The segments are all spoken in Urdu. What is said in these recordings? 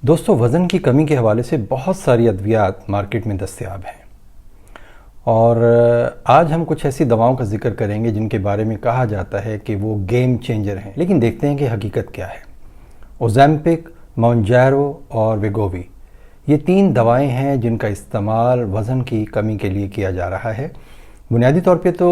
دوستو، وزن کی کمی کے حوالے سے بہت ساری ادویات مارکیٹ میں دستیاب ہیں اور آج ہم کچھ ایسی دواؤں کا ذکر کریں گے جن کے بارے میں کہا جاتا ہے کہ وہ گیم چینجر ہیں، لیکن دیکھتے ہیں کہ حقیقت کیا ہے۔ اوزیمپک، مونجیرو اور ویگووی، یہ 3 دوائیں ہیں جن کا استعمال وزن کی کمی کے لیے کیا جا رہا ہے۔ بنیادی طور پہ تو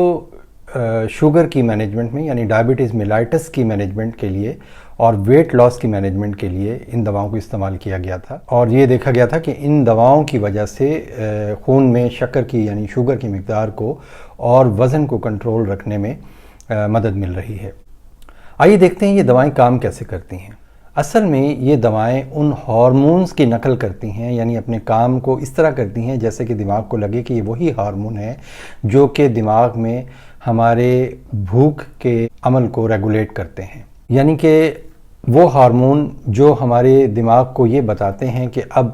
شوگر کی مینجمنٹ میں، یعنی ڈائبٹیز میلائٹس کی مینجمنٹ کے لیے اور ویٹ لاس کی مینجمنٹ کے لیے ان دواؤں کو استعمال کیا گیا تھا، اور یہ دیکھا گیا تھا کہ ان دواؤں کی وجہ سے خون میں شکر کی یعنی شوگر کی مقدار کو اور وزن کو کنٹرول رکھنے میں مدد مل رہی ہے۔ آئیے دیکھتے ہیں یہ دوائیں کام کیسے کرتی ہیں۔ اصل میں یہ دوائیں ان ہارمونز کی نقل کرتی ہیں، یعنی اپنے کام کو اس طرح کرتی ہیں جیسے کہ دماغ کو لگے کہ یہ وہی ہارمون ہے جو کہ دماغ میں ہمارے بھوک کے عمل کو ریگولیٹ کرتے ہیں، یعنی کہ وہ ہارمون جو ہمارے دماغ کو یہ بتاتے ہیں کہ اب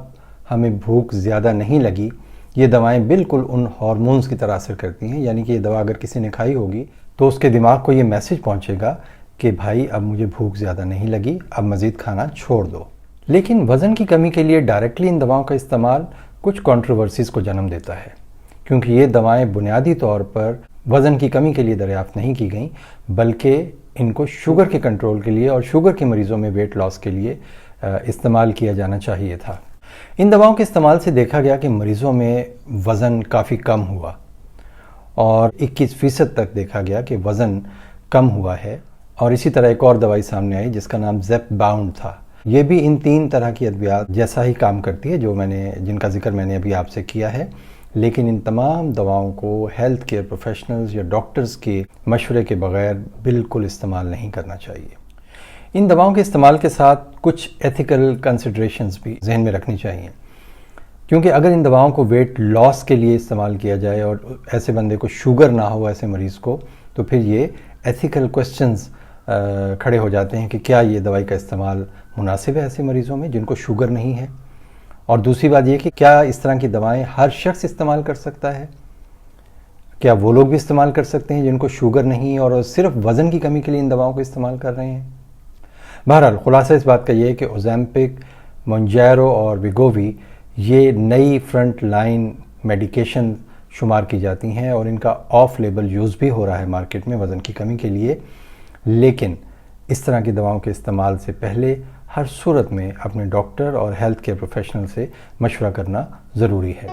ہمیں بھوک زیادہ نہیں لگی۔ یہ دوائیں بالکل ان ہارمونز کی طرح اثر کرتی ہیں، یعنی کہ یہ دوا اگر کسی نے کھائی ہوگی تو اس کے دماغ کو یہ میسج پہنچے گا کہ بھائی اب مجھے بھوک زیادہ نہیں لگی، اب مزید کھانا چھوڑ دو۔ لیکن وزن کی کمی کے لیے ڈائریکٹلی ان دواؤں کا استعمال کچھ کنٹروورسیز کو جنم دیتا ہے، کیونکہ یہ دوائیں بنیادی طور پر وزن کی کمی کے لیے دریافت نہیں کی گئیں، بلکہ ان کو شوگر کے کنٹرول کے لیے اور شوگر کے مریضوں میں ویٹ لاس کے لیے استعمال کیا جانا چاہیے تھا۔ ان دواؤں کے استعمال سے دیکھا گیا کہ مریضوں میں وزن کافی کم ہوا اور 21% تک دیکھا گیا کہ وزن کم ہوا ہے، اور اسی طرح ایک اور دوائی سامنے آئی جس کا نام زیپ باؤنڈ تھا۔ یہ بھی ان 3 طرح کی ادویات جیسا ہی کام کرتی ہے جن کا ذکر میں نے ابھی آپ سے کیا ہے، لیکن ان تمام دواؤں کو ہیلتھ کیئر پروفیشنلز یا ڈاکٹرز کے مشورے کے بغیر بالکل استعمال نہیں کرنا چاہیے۔ ان دواؤں کے استعمال کے ساتھ کچھ ایتھیکل کنسیڈریشنز بھی ذہن میں رکھنی چاہیے، کیونکہ اگر ان دواؤں کو ویٹ لاس کے لیے استعمال کیا جائے اور ایسے بندے کو شوگر نہ ہو، ایسے مریض کو، تو پھر یہ ایتھیکل کوسچنز کھڑے ہو جاتے ہیں کہ کیا یہ دوائی کا استعمال مناسب ہے ایسے مریضوں میں جن کو شوگر نہیں ہے، اور دوسری بات یہ کہ کیا اس طرح کی دوائیں ہر شخص استعمال کر سکتا ہے؟ کیا وہ لوگ بھی استعمال کر سکتے ہیں جن کو شوگر نہیں اور صرف وزن کی کمی کے لیے ان دواؤں کو استعمال کر رہے ہیں؟ بہرحال خلاصہ اس بات کا یہ ہے کہ اوزیمپک، مونجیرو اور ویگووی یہ نئی فرنٹ لائن میڈیکیشن شمار کی جاتی ہیں، اور ان کا آف لیبل یوز بھی ہو رہا ہے مارکیٹ میں وزن کی کمی کے لیے، لیکن اس طرح کی دواؤں کے استعمال سے پہلے ہر صورت میں اپنے ڈاکٹر اور ہیلتھ کیئر پروفیشنل سے مشورہ کرنا ضروری ہے۔